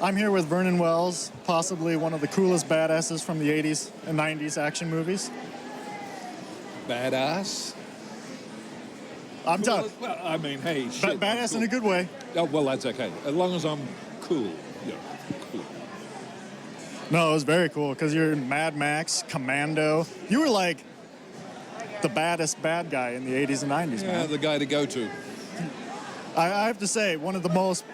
I'm here with Vernon Wells, possibly one of the coolest badasses from the 80s and 90s action movies. Badass? I'm tough. Well, I mean, hey, shit. Badass cool. in a good way. Oh, well, that's okay. As long as I'm cool. Yeah, cool. No, it was very cool because you're in Mad Max, Commando. You were like the baddest bad guy in the 80s and 90s, Yeah, man. the guy to go to. I have to say, one of the most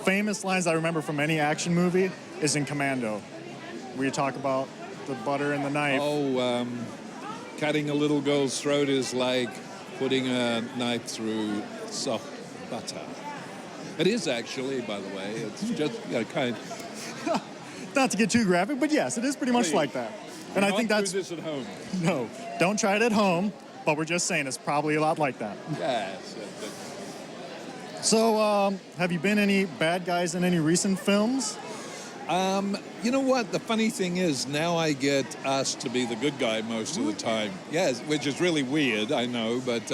famous lines I remember from any action movie is in Commando, where you talk about the butter and the knife. Oh, cutting a little girl's throat is like putting a knife through soft butter. It is actually, by the way. It's just kind of... Not to get too graphic, but yes, it is pretty much like that. And I think that's... do this at home. No, don't try it at home, but we're just saying it's probably a lot like that. Yes. So, have you been any bad guys in any recent films? You know what? The funny thing is, now I get asked to be the good guy most of the time. Yes, which is really weird, I know, but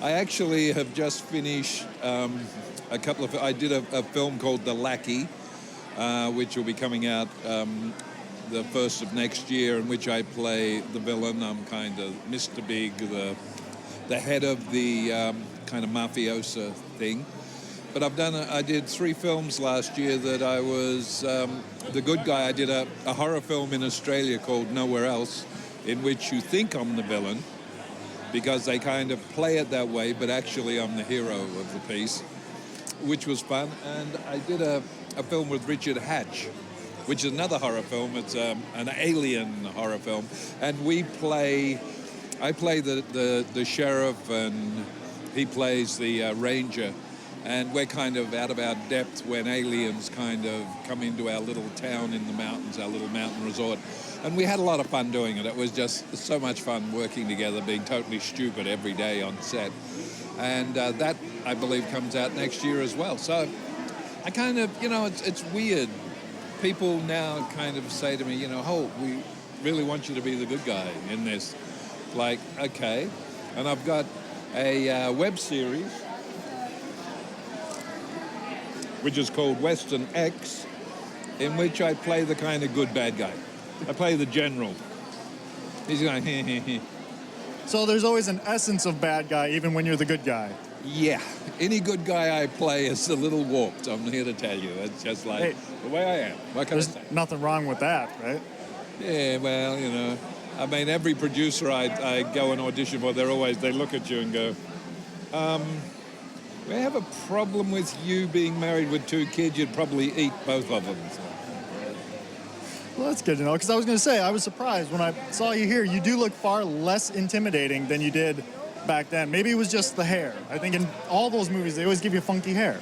I actually have just finished a couple of... I did a film called The Lackey, which will be coming out the first of next year, in which I play the villain. I'm kind of Mr. Big, the head of the kind of mafiosa thing. But I did 3 films last year that I was the good guy. I did a horror film in Australia called Nowhere Else, in which you think I'm the villain, because they kind of play it that way, but actually I'm the hero of the piece, which was fun. And I did a film with Richard Hatch, which is another horror film. It's an alien horror film. And I play the sheriff, and he plays the ranger. And we're kind of out of our depth when aliens kind of come into our little town in the mountains, our little mountain resort. And we had a lot of fun doing it. It was just so much fun working together, being totally stupid every day on set. And that, I believe, comes out next year as well. So I kind of, it's weird. People now kind of say to me, we really want you to be the good guy in this. Like, okay. And I've got a web series which is called Western X, in which I play the kind of good bad guy. I play the general. He's going, So there's always an essence of bad guy, even when you're the good guy. Yeah. Any good guy I play is a little warped, I'm here to tell you. It's just like the way I am. What can I say? There's nothing wrong with that, right? Yeah, well, I mean, every producer I go and audition for, they look at you and go, we have a problem with you being married with 2 kids. You'd probably eat both of them. So. Well, that's good to know, because I was going to say, I was surprised when I saw you here. You do look far less intimidating than you did back then. Maybe it was just the hair. I think in all those movies, they always give you funky hair.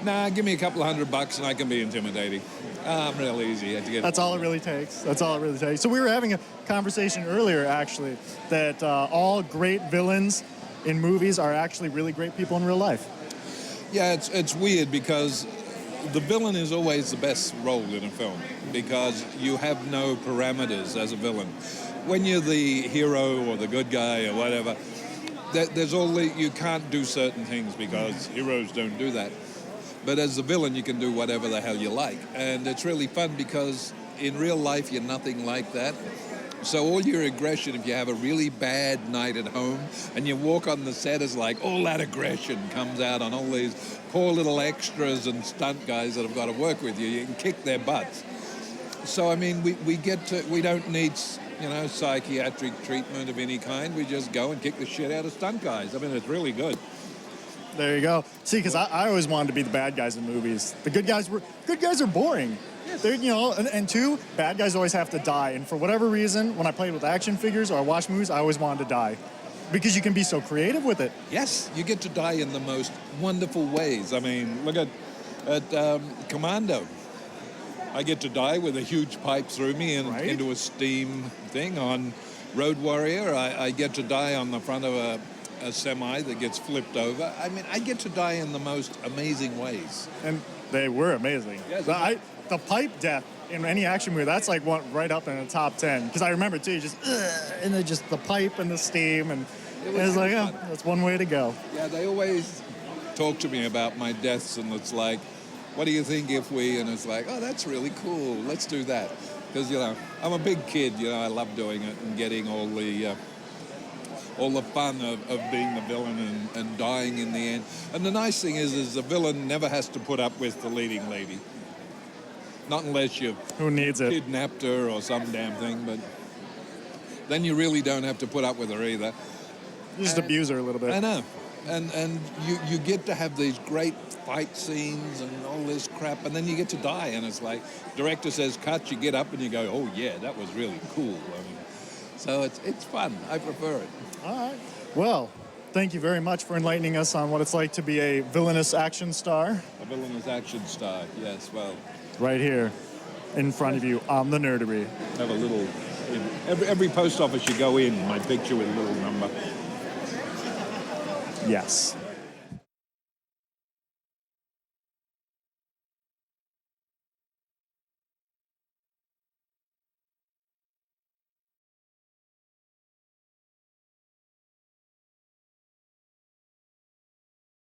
Nah, give me a couple of $100 and I can be intimidating. I'm real easy to get. That's all it really takes. That's all it really takes. So we were having a conversation earlier, actually, that all great villains in movies are actually really great people in real life. Yeah, it's weird because the villain is always the best role in a film because you have no parameters as a villain. When you're the hero or the good guy or whatever, you can't do certain things because heroes don't do that. But as a villain, you can do whatever the hell you like. And it's really fun because in real life, you're nothing like that. So all your aggression, if you have a really bad night at home and you walk on the set, is like all that aggression comes out on all these poor little extras and stunt guys that have got to work with you. You can kick their butts. So, I mean, we don't need, psychiatric treatment of any kind. We just go and kick the shit out of stunt guys. I mean, it's really good. There you go. See, because I always wanted to be the bad guys in movies. The good guys are boring. They're, and 2, bad guys always have to die. And for whatever reason, when I played with action figures or I watched movies, I always wanted to die. Because you can be so creative with it. Yes, you get to die in the most wonderful ways. I mean, look at Commando. I get to die with a huge pipe through me and into a steam thing. On Road Warrior, I get to die on the front of a semi that gets flipped over. I mean, I get to die in the most amazing ways. And they were amazing. Yes, the pipe death in any action movie, that's like one right up in the top 10. Because I remember too, and then just the pipe and the steam, and it was like, that's one way to go. Yeah, they always talk to me about my deaths, and it's like, what do you think if we, and it's like, oh, that's really cool, let's do that. Because, I'm a big kid, I love doing it and getting all the fun of being the villain and dying in the end. And the nice thing is the villain never has to put up with the leading lady. Not unless you've Who needs it? kidnapped her or some damn thing, but then you really don't have to put up with her either. You just abuse her a little bit. I know. And you get to have these great fight scenes and all this crap, and then you get to die, and it's like, director says cut, you get up and you go, oh yeah, that was really cool. So it's fun. I prefer it. All right. Well, thank you very much for enlightening us on what it's like to be a villainous action star. A villainous action star, yes, well. Right here in front of you on the Nerdery. Have a little, every post office you go in, my picture with a little number. Yes.